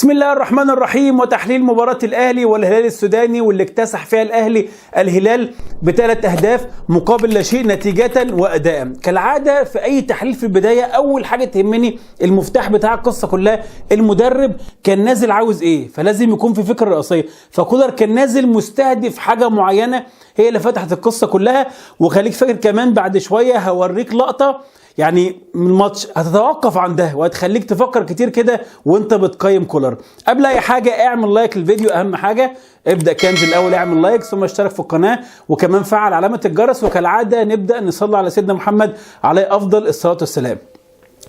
بسم الله الرحمن الرحيم. وتحليل مباراة الأهلي والهلال السوداني واللي اكتسح فيها الأهلي الهلال ب3 أهداف مقابل لا شيء نتيجة وأداء. كالعادة في أي تحليل في البداية أول حاجة تهمني المفتاح بتاع القصة كلها، المدرب كان نازل عاوز إيه، فلازم يكون في فكرة رئيسية. فكولر كان نازل مستهدف حاجة معينة هي اللي فتحت القصة كلها. وخليك فاكر كمان بعد شوية هوريك لقطة يعني من الماتش هتتوقف عندها وهتخليك تفكر كتير كده وانت بتقيم كولر. قبل اي حاجه اعمل لايك للفيديو، اهم حاجه ابدا كانت الاول اعمل لايك ثم اشترك في القناه وكمان فعل علامه الجرس. وكالعاده نبدا نصلي على سيدنا محمد عليه افضل الصلاه والسلام.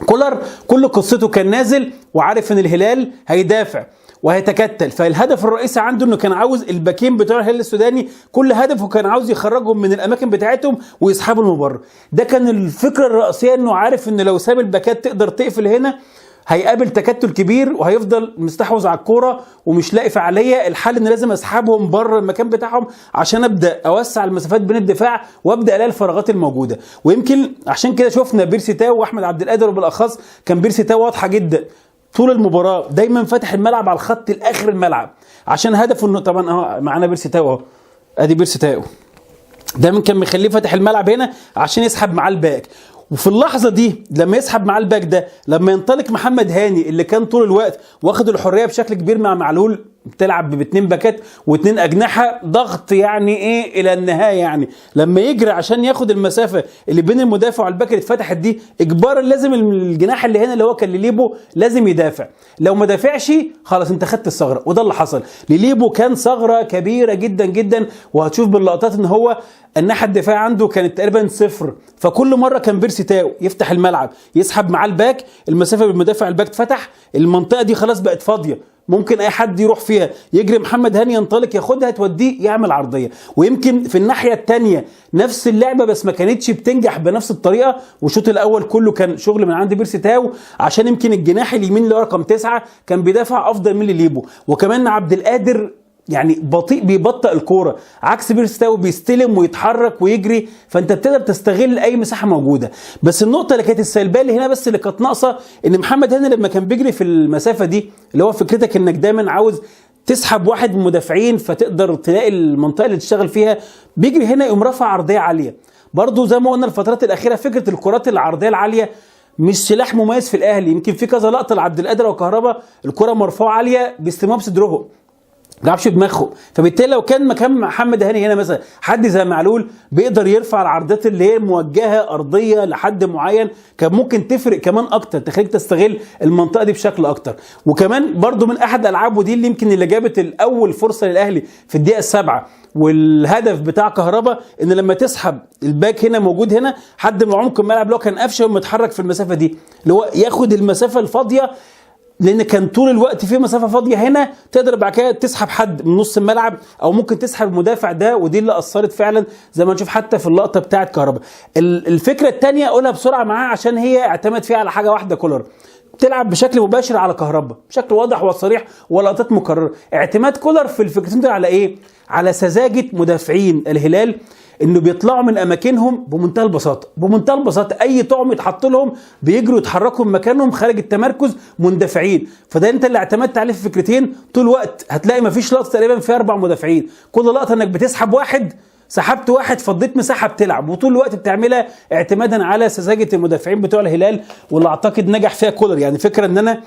كولر كل قصته كان نازل وعارف ان الهلال هيدافع وهيتكتل، فالهدف الرئيسي عنده انه كان عاوز الباكين بتوع الهلال السوداني كل هدفه كان عاوز يخرجهم من الاماكن بتاعتهم ويسحبهم لبره. ده كان الفكره الرئيسيه، انه عارف ان لو ساب الباكات تقدر تقفل هنا هيقابل تكتل كبير وهيفضل مستحوذ على الكوره ومش لاقي فعاليه. الحل ان لازم اسحبهم بره المكان بتاعهم عشان ابدا اوسع المسافات بين الدفاع وابدا الاقي الفراغات الموجوده. ويمكن عشان كده شفنا بيرسي تاو واحمد عبد القادر، وبالاخص كان بيرسي تاو واضحه جدا طول المباراه دايما فاتح الملعب على الخط الاخر الملعب عشان هدفه انه طبعا اهو معانا بيرسي تاو اهو، ادي بيرسي تاو دايما كان مخليه فاتح الملعب هنا عشان يسحب معاه الباك. وفي اللحظه دي لما يسحب معاه الباك ده، لما ينطلق محمد هاني اللي كان طول الوقت واخد الحريه بشكل كبير مع معلول، بتلعب باتنين باكات واتنين اجنحه ضغط يعني ايه الى النهايه، يعني لما يجري عشان ياخد المسافه اللي بين المدافع والباك اللي اتفتحت دي اجبارا لازم الجناح اللي هنا اللي هو كان ليليبو لازم يدافع. لو ما دافعش خلاص انت خدت الثغره، وده اللي حصل. ليليبو كان ثغره كبيره جدا جدا، وهتشوف باللقطات ان هو الناحيه الدفاع عنده كانت تقريبا صفر. فكل مره كان بيرسي تاو يفتح الملعب يسحب معاه الباك، المسافه بالمدافع الباك اتفتح، المنطقه دي خلاص بقت فاضيه ممكن اي حد يروح فيها، يجري محمد هاني ينطلق ياخدها توديه يعمل عرضيه. ويمكن في الناحيه الثانيه نفس اللعبه بس ما كانتش بتنجح بنفس الطريقه، والشوط الاول كله كان شغل من عند بيرسي تاو عشان يمكن الجناح اليمين اللي هو رقم 9 كان بيدافع افضل من ليبو. وكمان عبد القادر يعني بطيء بيبطئ الكوره عكس بيرسي تاو بيستلم ويتحرك ويجري، فانت بتقدر تستغل اي مساحه موجوده. بس النقطه اللي كانت السلبيه اللي هنا بس اللي كانت ناقصه ان محمد هاني لما كان بيجري في المسافه دي، اللي هو فكرتك انك دايما عاوز تسحب واحد من المدافعين فتقدر تلاقي المنطقه اللي تشتغل فيها، بيجري هنا يقوم رافع عرضيه عاليه. برضو زي ما قلنا الفترات الاخيره فكره الكرات العرضيه العاليه مش سلاح مميز في الاهلي. يمكن في كذا لقطه لعبد القادر وكهربا الكره مرفوعه عاليه بيستلموها بصدرهم ما بيلعبش بدماغه، فبالتالي لو كان مكان محمد هاني هنا مثلا حد زي معلول بيقدر يرفع العرضات اللي هي موجهه ارضيه لحد معين، كان ممكن تفرق كمان اكتر تخليك تستغل المنطقه دي بشكل اكتر. وكمان برضو من احد العابه دي اللي يمكن اللي جابت الاول فرصه للاهلي في الدقيقه 7 والهدف بتاع كهربا، ان لما تسحب الباك هنا موجود هنا حد من عمق الملعب اللي هو كان قفشه ومتحرك في المسافه دي اللي هو ياخد المسافه الفاضيه، لان كان طول الوقت في مسافه فاضيه هنا تقدر بعد كده تسحب حد من نص الملعب او ممكن تسحب المدافع ده، ودي اللي اثرت فعلا زي ما نشوف حتى في اللقطه بتاعه كهربا. الفكره الثانيه اقولها بسرعه معاه عشان هي اعتمد فيها على حاجه واحده كولر، بتلعب بشكل مباشر على كهربا بشكل واضح وصريح ولقطات مكرره. اعتماد كولر في الفكرتين دول على ايه؟ على سذاجه مدافعين الهلال، انه بيطلعوا من اماكنهم بمنتهى البساطه، بمنتهى البساطه اي طعم يتحط لهم بيجروا يتحركوا من مكانهم خارج التمركز مندفعين. فده انت اللي اعتمدت عليه في فكرتين طول الوقت. هتلاقي مفيش لقطه تقريبا فيها 4 مدافعين، كل لقطه انك بتسحب واحد، سحبت واحد فضيت مساحه بتلعب، وطول الوقت بتعملها اعتمادا على سذاجه المدافعين بتوع الهلال، واللي اعتقد نجح فيها كولر. يعني فكره ان انا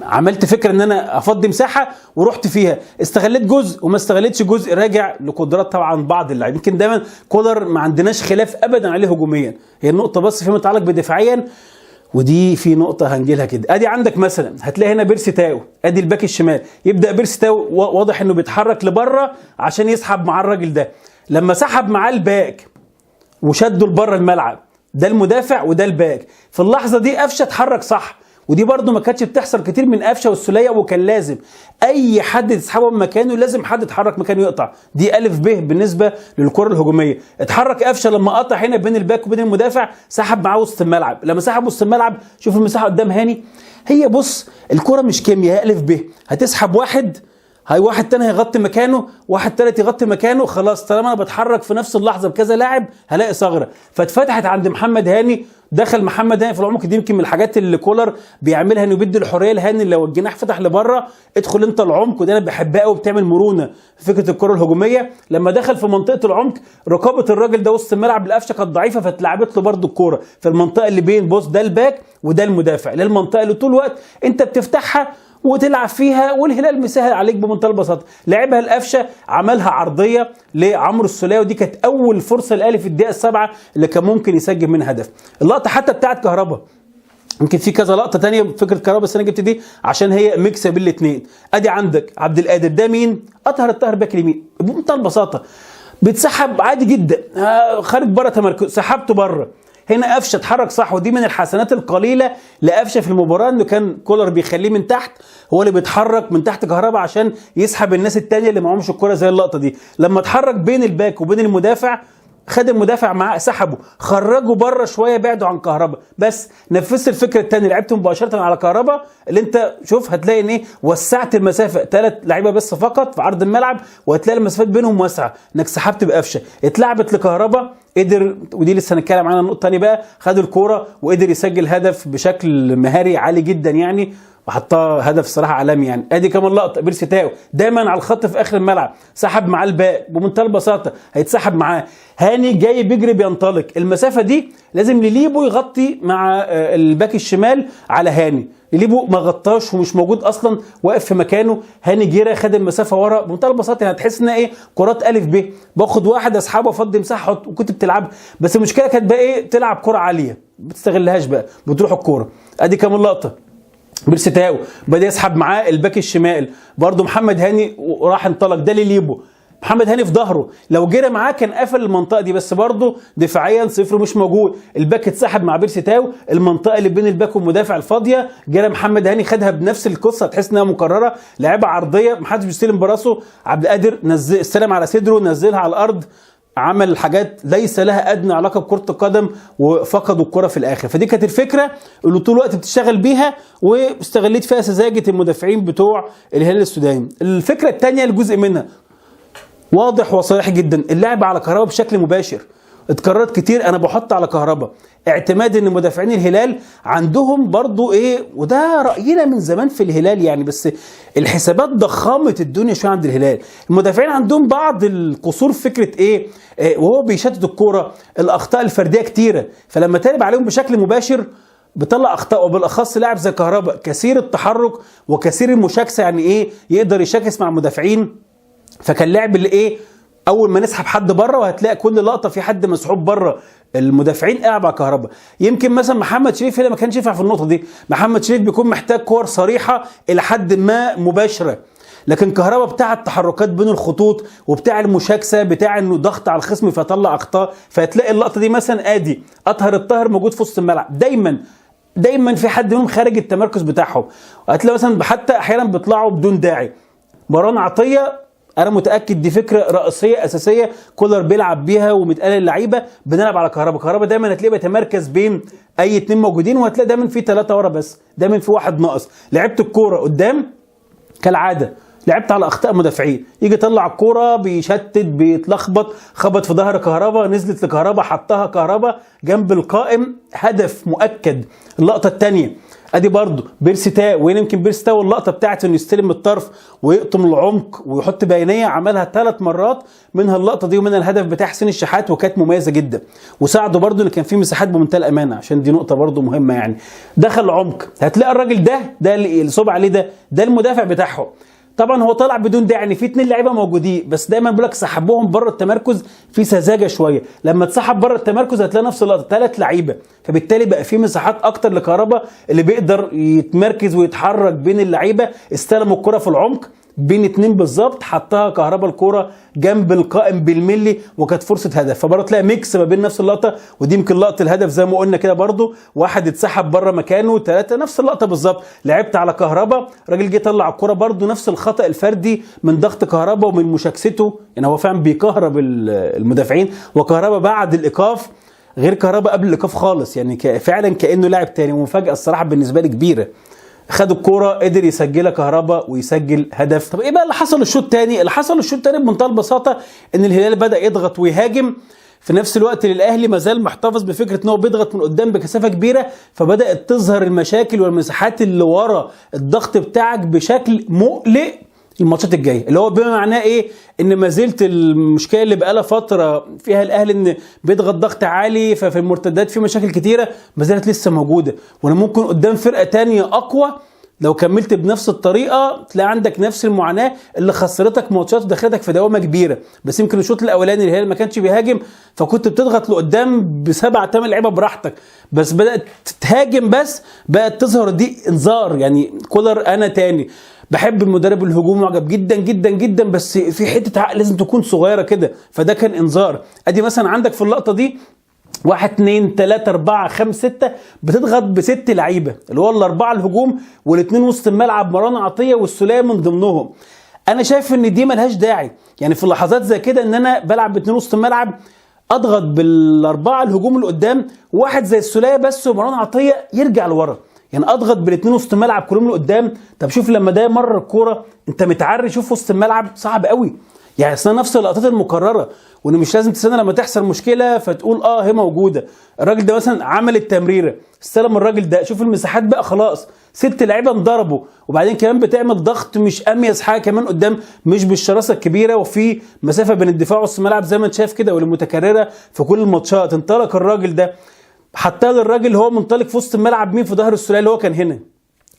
عملت فكره ان انا افضي مساحه ورحت فيها، استغليت جزء وما استغلتش جزء، راجع لقدرات طبعا بعض اللاعبين. يمكن دايما كولر ما عندناش خلاف ابدا عليه هجوميا، هي النقطه بس فيما يتعلق بدفاعيا، ودي في نقطه هنجي لها كده. ادي عندك مثلا هتلاقي هنا بيرسي تاو، ادي الباك الشمال، يبدا بيرسي تاو واضح انه بيتحرك لبره عشان يسحب مع الراجل ده. لما سحب معاه الباك وشده لبره الملعب، ده المدافع وده الباك، في اللحظه دي قفشه اتحرك صح، ودي برضو ما كانتش بتحصل كتير من قفشه والسوليه، وكان لازم اي حد تسحبه من مكانه لازم حد يتحرك مكانه يقطع، دي الف ب بالنسبه للكره الهجوميه. اتحرك قفشه لما قطع هنا بين الباك وبين المدافع، سحب معاه وسط الملعب، لما سحب وسط الملعب شوف المساحه قدام هاني. هي بص الكره مش كيمياء، هي الف ب، هتسحب واحد هاي واحد تاني هيغطي مكانه، واحد تالت يغطي مكانه، خلاص طالما انا بتحرك في نفس اللحظه بكذا لاعب هلاقي ثغره. فاتفتحت عند محمد هاني، دخل محمد هاني في العمق. دي يمكن من الحاجات اللي كولر بيعملها، انه بيدي الحريه لهاني لو الجناح فتح لبره ادخل انت العمق، وده انا بحبها قوي، بتعمل مرونه في فكره الكره الهجوميه. لما دخل في منطقه العمق رقابه الراجل ده وسط الملعب القفشه كانت ضعيفه، فاتلعبت له برده الكوره في المنطقه اللي بين بص ده الباك وده المدافع، للمنطقه اللي طول الوقت انت بتفتحها وتلعب فيها، والهلال مسهل عليك بمنتهى البساطه. لعبها القفشه، عملها عرضيه لعمرو السوليه، ودي كانت اول فرصه الاهلي في الدقيقه 7 اللي كان ممكن يسجل منها هدف. اللقطه حتى بتاعت كهربا، يمكن في كذا لقطه ثانيه فكره كهربا، بس انا جبت دي عشان هي ميكس بين الاثنين. ادي عندك عبد القادر، ده مين؟ اطهر الطاهر باك اليمين بمنتهى البساطه، بيتسحب عادي جدا، خارج بره تمركز، سحبته بره. هنا قفشه اتحرك صح، ودي من الحسنات القليله لقفشه في المباراه، انه كان كولر بيخليه من تحت، هو اللي بيتحرك من تحت كهربا عشان يسحب الناس الثانيه اللي معهمش الكوره زي اللقطه دي. لما اتحرك بين الباك وبين المدافع، خد المدافع معاه، سحبه، خرجه بره شويه، بعدوا عن كهربا، بس نفذت الفكره الثانيه، لعبت مباشره على كهربا، اللي انت شوف هتلاقي ان ايه، وسعت المسافه، 3 لعيبه بس فقط في عرض الملعب، وهتلاقي المسافات بينهم واسعه، انك سحبت بقفشه، اتلعبت لكهربا، قدر، ودي لسه هنتكلم عنها النقطه الثانيه بقى، خد الكوره وقدر يسجل هدف بشكل مهاري عالي جدا يعني، وحطها هدف صراحه عالمي يعني. ادي كمان لقطه بيرسي تاو دايما على الخط في اخر الملعب، سحب معاه الباك بمنتهى البساطه، هيتسحب معاه. هاني جاي بيجري بينطلق، المسافه دي لازم ليليبو يغطي مع الباك الشمال على هاني، ليليبو ما غطاش ومش موجود اصلا، واقف في مكانه. هاني جيرة خد المسافه ورا بمنتهى البساطه، يعني هتحس انها ايه، كرات الف ب، باخد واحد اسحبه افضي مساحه وكنت بتلعبها، بس المشكله كانت بقى ايه، تلعب كره عاليه ما بتستغلهاش بقى، بتروح الكوره. ادي كمان لقطه بيرسي تاو بدا يسحب معاه الباك الشمال، برضو محمد هاني وراح انطلق، ده ليليبو، محمد هاني في ظهره، لو جرى معاه كان قفل المنطقه دي، بس برضو دفاعيا صفر مش موجود، الباك اتسحب مع بيرسي تاو، المنطقه اللي بين الباك والمدافع الفاضيه، جرى محمد هاني خدها بنفس القصه، تحس انها مكرره، لعبه عرضيه، محدش بيستلم براسه، عبد القادر نزل استلم على صدره، نزلها على الارض، عمل حاجات ليس لها ادنى علاقه بكره القدم، وفقدوا الكره في الاخر. فدي كانت الفكره اللي طول الوقت بتشتغل بيها، واستغليت فيها سذاجه المدافعين بتوع الهلال السوداني. الفكره الثانيه الجزء منها واضح وصريح جدا، اللعب على كهربا بشكل مباشر، اتكررت كتير، انا بحط على كهربا اعتماد ان مدافعين الهلال عندهم برضو ايه، وده راينا من زمان في الهلال يعني، بس الحسابات ضخمت الدنيا شويه عند الهلال، المدافعين عندهم بعض القصور في فكره ايه، وهو بيشتت الكوره، الاخطاء الفرديه كتيره، فلما تلعب عليهم بشكل مباشر بيطلع اخطاء، وبالاخص لاعب زي كهربا كثير التحرك وكثير المشاكسه، يعني ايه، يقدر يشاكس مع المدافعين. فكان لعب اللي ايه، اول ما نسحب حد بره، وهتلاقي كل لقطه في حد مسحوب بره المدافعين قاعد على كهربا. يمكن مثلا محمد شريف هنا ما كانش ينفع في النقطه دي، محمد شريف بيكون محتاج كور صريحه الى حد ما مباشره، لكن كهربا بتاع التحركات بين الخطوط، وبتاع المشاكسه، بتاع انه ضغط على الخصم فيطلع اخطاء، فهتلاقي اللقطه دي مثلا ادي اطهر الطاهر موجود في وسط الملعب، دايما في حد منهم خارج التمركز بتاعهم، هتلاقي مثلا حتى احيانا بيطلعوا بدون داعي. مروان عطيه انا متاكد دي فكره رئيسيه اساسيه كولر بيلعب بيها ومتقال اللعيبه، بنلعب على كهربا دايما هتلاقيه بيتمركز بين اي 2 موجودين، وهتلاقي دايما في 3 ورا، بس دايما في واحد ناقص. لعبت الكوره قدام كالعاده، لعبت على اخطاء مدافعين، يجي يطلع الكوره بيشتت بيتلخبط، خبط في ظهر كهربا، نزلت لكهربا، حطها كهربا جنب القائم، هدف مؤكد. اللقطه الثانيه ادي برضو بيرسي تاو، وين يمكن بيرسي تاو اللقطه بتاعت انه يستلم من الطرف ويقطم العمق ويحط بينيه، عملها 3 مرات، منها اللقطه دي ومنها الهدف بتاع حسين الشحات، وكانت مميزه جدا، وساعده برضو ان كان في مساحات بمنتهى الامانه، عشان دي نقطه برضو مهمه يعني. دخل العمق، هتلاقي الراجل ده اللي صوب عليه، ده المدافع بتاعهم، طبعا هو طلع بدون داعي، يعني في 2 لعيبه موجودين، بس دايما بيقول لك سحبهم بره التمركز في سذاجه شويه، لما تسحب بره التمركز هتلاقي نفس اللقطه 3 لعيبه، فبالتالي بقى في مساحات اكتر لكهربا اللي بيقدر يتمركز ويتحرك بين اللعيبه. استلموا الكره في العمق بين 2 بالظبط، حطها كهربا الكوره جنب القائم بالملي، وكانت فرصه هدف. فبرضه تلاقي ميكس ما بين نفس اللقطه، ودي يمكن لقطه الهدف زي ما قلنا كده، برضه واحد اتسحب بره مكانه، 3 نفس اللقطه بالظبط، لعبت على كهربا، راجل جه طلع الكوره، برضه نفس الخطا الفردي من ضغط كهربا ومن مشاكسته، يعني هو فعلا بيكهرب المدافعين، وكهربا بعد الايقاف غير كهربا قبل الايقاف خالص، يعني فعلا كانه لاعب تاني، ومفاجاه الصراحه بالنسبه لي كبيره. خد الكوره قدر يسجلها كهربا ويسجل هدف. طب ايه بقى اللي حصل الشوط الثاني؟ اللي حصل الشوط الثاني بمنتهى البساطه ان الهلال بدا يضغط ويهاجم، في نفس الوقت الاهلي ما زال محتفظ بفكره ان هو بيضغط من قدام بكثافه كبيره، فبدات تظهر المشاكل والمساحات اللي ورا الضغط بتاعك بشكل مقلق الماتشات الجايه، اللي هو بما معناه ايه؟ ان ما زلت المشكله اللي بقالها فتره فيها الاهلي ان بيضغط ضغط عالي، ففي المرتدات في مشاكل كتيره ما زالت لسه موجوده، وانا ممكن قدام فرقه تانية اقوى لو كملت بنفس الطريقه تلاقي عندك نفس المعاناه اللي خسرتك ماتشات ودخلتك في دوامه كبيره. بس يمكن الشوط الاولاني الهلال ما كانش بيهاجم، فكنت بتضغط لقدام ب7 8 لعيبه براحتك، بس بدات تهاجم، بس بقت تظهر دي انذار. يعني كولر انا تاني بحب المدرب الهجومي معجب جدا جدا جدا، بس في حته عقل لازم تكون صغيره كده، فده كان انذار. ادي مثلا عندك في اللقطه دي 1 2 3 4 5 6 بتضغط ب6 لعيبه، اللي هو الاربعه الهجوم والاثنين وسط الملعب مروان عطيه والسوليه من ضمنهم. انا شايف ان دي ملهاش داعي، يعني في اللحظات زي كده ان انا بلعب ب2 وسط الملعب اضغط بالاربعه الهجوم اللي قدام، واحد زي السوليه بس ومروان عطيه يرجع لورا، يعني اضغط بالاثنين وسط الملعب كلهم لقدام. طب شوف لما ده مر الكوره انت متعري، شوف وسط الملعب صعب قوي، يعني اصلا نفس اللقطات المكرره، وان مش لازم تستنى لما تحصل مشكله فتقول هي موجوده. الراجل ده مثلا عمل التمريره استلم الراجل ده، شوف المساحات بقى خلاص 6 لعيبه انضربوا، وبعدين كمان بتعمل ضغط مش اميز حاجه كمان قدام، مش بالشراسه الكبيره، وفي مسافه بين الدفاع ووسط الملعب زي ما انت شايف كده، واللي متكرره في كل الماتشات. انطلق الراجل ده حتى للراجل هو منطلق في وسط الملعب، مين في ظهر السوليه اللي هو كان هنا،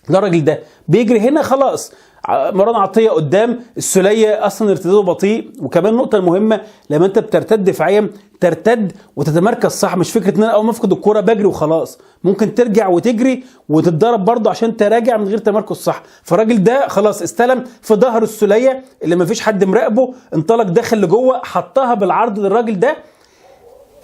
ده الراجل ده بيجري هنا خلاص، مروان عطيه قدام، السوليه اصلا ارتداده بطيء. وكمان النقطه المهمه لما انت بترتد دفاعيا ترتد وتتمركز صح، مش فكره ان انا اول ما افقد الكوره بجري وخلاص، ممكن ترجع وتجري وتتضرب برضه عشان تراجع من غير تمركز صح. فالراجل ده خلاص استلم في ظهر السوليه اللي ما فيش حد مراقبه، انطلق داخل لجوه حطها بالعرض للراجل ده.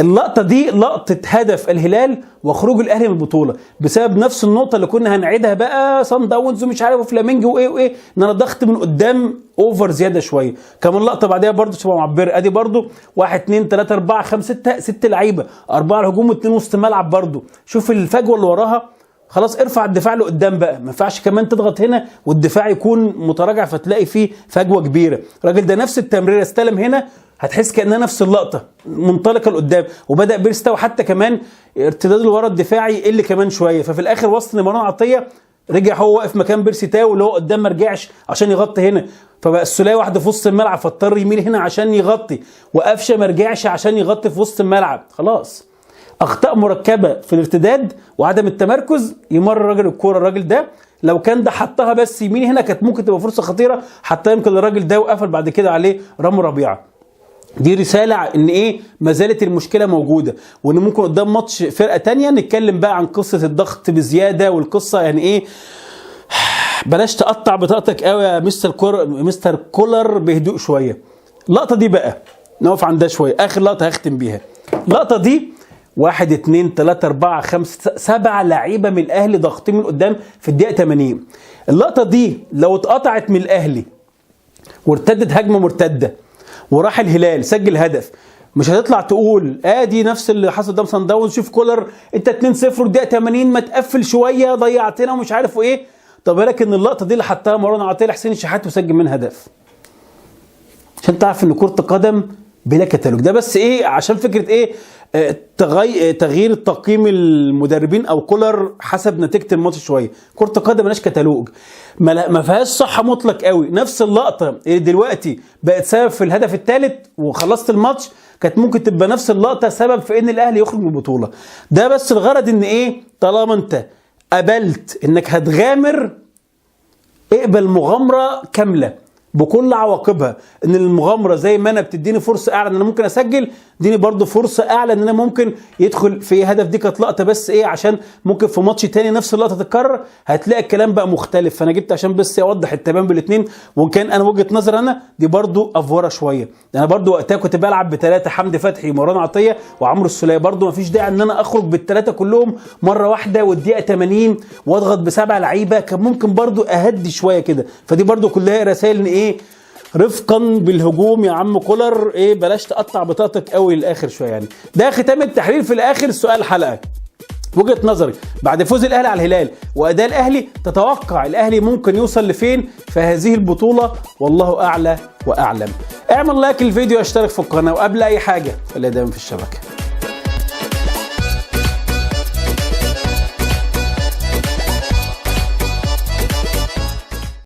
اللقطة دي لقطة هدف الهلال وخروج الاهلي من البطولة بسبب نفس النقطة اللي كنا هنعيدها بقى صن داونز ومش عارف وفلامينجو وايه ان انا ضغط من قدام اوفر زيادة شوية. كمان لقطة بعدها برضو شبه معبرة، ادي برضو 1 2 3 4 5 6 لعيبة، 4 الهجوم و2 وسط الملعب برضو، شوف الفجوة اللي وراها. خلاص ارفع الدفاع لقدام بقى، ما ينفعش كمان تضغط هنا والدفاع يكون متراجع فتلاقي فيه فجوه كبيره. الراجل ده نفس التمريره استلم هنا، هتحس كانها نفس اللقطه منطلقه لقدام، وبدا بيرستو حتى كمان ارتداد لورا الدفاعي يقل كمان شويه، ففي الاخر وصل لمروان عطيه رجع هو واقف مكان بيرسي تاو اللي هو قدام ما رجعش عشان يغطي هنا، فبقى السوليه واحده في وسط الملعب فاضطر يميل هنا عشان يغطي، وقفشه ما رجعش عشان يغطي في وسط الملعب. خلاص اخطاء مركبه في الارتداد وعدم التمركز يمر الراجل الكوره. الراجل ده لو كان ده حطها بس يمين هنا كانت ممكن تبقى فرصه خطيره، حتى يمكن الراجل ده وقفل بعد كده عليه رامي ربيعه. دي رساله ان ايه ما زالت المشكله موجوده، وان ممكن قدام ماتش فرقه تانية نتكلم بقى عن قصه الضغط بزياده، والقصه يعني ايه بلاش تقطع بطاقتك قوي يا مستر كولر بهدوء شويه. اللقطه دي بقى نقف عندها شويه، اخر لقطه هختم بيها. اللقطه دي 1 2 3 4 5 7 لعيبه من الاهلي ضاغطين من قدام في الدقيقه 80. اللقطه دي لو اتقطعت من الاهلي وارتدت هجمه مرتده وراح الهلال سجل هدف، مش هتطلع تقول دي نفس اللي حصل قدام صن داونز، شوف كولر انت 2-0 والدقيقه 80 ما تقفل شويه ضيعتنا ومش عارف ايه. طب بالك ان اللقطه دي اللي حطها مروان عطيه لحسين الشحات وسجل منها هدف، عشان تعرف ان كره القدم بلا كتالوج. ده بس ايه عشان فكره ايه تغيير التقييم المدربين او كولر حسب نتيجه الماتش شويه. كره القدم مالهاش كتالوج، ما فيهاش صح مطلق قوي. نفس اللقطه اللي دلوقتي بقت سبب في الهدف الثالث وخلصت الماتش كانت ممكن تبقى نفس اللقطه سبب في ان الاهلي يخرج من البطوله. ده بس الغرض ان ايه طالما انت قبلت انك هتغامر اقبل مغامره كامله بكل عواقبها، ان المغامره زي ما انا بتديني فرصه اعلى ان انا ممكن اسجل، اديني برضو فرصه اعلى ان انا ممكن يدخل في هدف. دي كانت لقطه بس ايه عشان ممكن في ماتش تاني نفس اللقطه تتكرر هتلاقي الكلام بقى مختلف، فانا جبت عشان بس اوضح التمام بالاثنين. وان كان انا وجهه نظر انا دي برضو افوره شويه، انا برضو وقتها كنت بلعب ب3 حمدي فتحي ومروان عطيه وعمرو السوليه، برضو مفيش داعي ان انا اخرج بال3 كلهم مره واحده والدقيقه 80 واضغط ب7 لعيبه، كان ممكن برضو اهدي شويه كده. فدي برضو كلها رسائل ان ايه رفقا بالهجوم يا عم كولر، بلاش تقطع بطاقتك قوي للاخر شويه. يعني ده ختام التحليل. في الاخر سؤال الحلقه، وجهة نظري بعد فوز الاهلي على الهلال واداء الاهلي، تتوقع الاهلي ممكن يوصل لفين في هذه البطولة؟ والله اعلى واعلم. اعمل لايك للفيديو واشترك في القناة، وقبل اي حاجة خليها دايما في الشبكة.